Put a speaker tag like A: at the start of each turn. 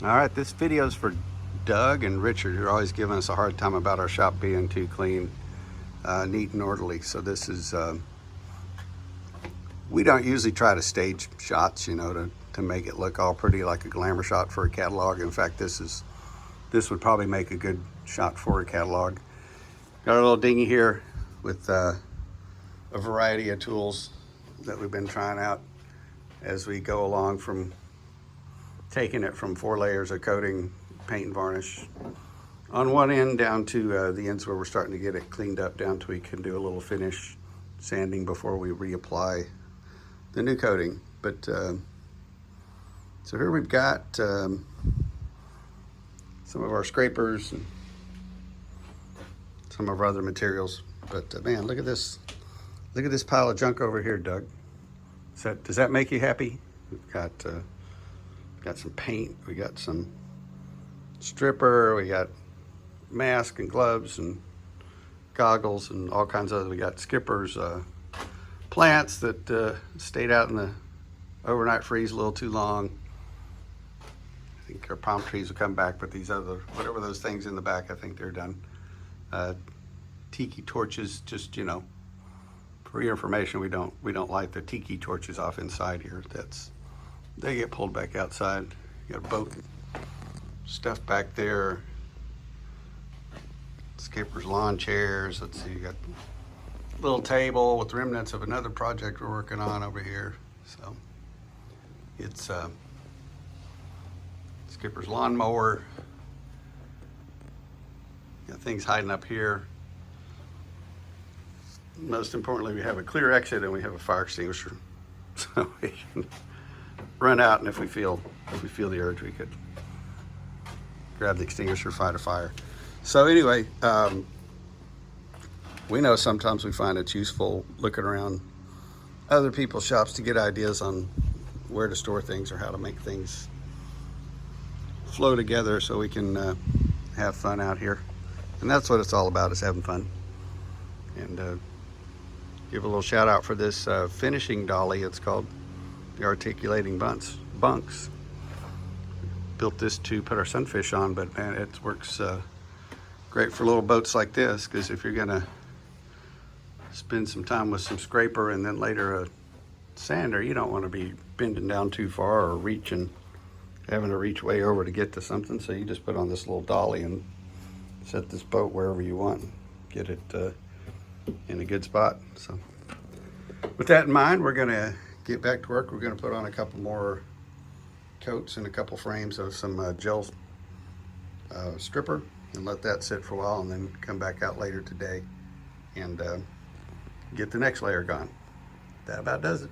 A: All right, this video is for Doug and Richard, who are always giving us a hard time about our shop being too clean, neat and orderly. So this is, we don't usually try to stage shots, you know, to make it look all pretty like a glamour shot for a catalog. In fact, this would probably make a good shot for a catalog. Got our little dinghy here with a variety of tools that we've been trying out as we go along, from taking it from 4 layers of coating, paint and varnish on one end down to the ends where we're starting to get it cleaned up down to we can do a little finish sanding before we reapply the new coating. But so here we've got some of our scrapers and some of our other materials. But man, look at this pile of junk over here, Doug. Does that make you happy? We've got some paint, we got some stripper, we got mask and gloves and goggles and all kinds of other. We got skippers, plants that stayed out in the overnight freeze a little too long. I think our palm trees will come back, but these other, whatever those things in the back, I think they're done. Tiki torches, just, you know, for your information, we don't light the tiki torches off inside here. They get pulled back outside. You got boat stuff back there. Skipper's lawn chairs. Let's see, you got a little table with remnants of another project we're working on over here. So it's Skipper's lawnmower. Got things hiding up here. Most importantly, we have a clear exit and we have a fire extinguisher, so we can run out, and if we feel the urge, we could grab the extinguisher, fight a fire. So anyway, we know sometimes we find it's useful looking around other people's shops to get ideas on where to store things or how to make things flow together so we can have fun out here. And that's what it's all about, is having fun. And give a little shout out for this finishing dolly. It's called the Articulating Bunks. Built this to put our sunfish on, but man, it works great for little boats like this, because if you're gonna spend some time with some scraper and then later a sander, you don't want to be bending down too far or having to reach way over to get to something. So you just put on this little dolly and set this boat wherever you want, get it in a good spot. So with that in mind, we're gonna get back to work. We're gonna put on a couple more coats and a couple frames of some gel stripper and let that sit for a while, and then come back out later today and get the next layer gone. That about does it.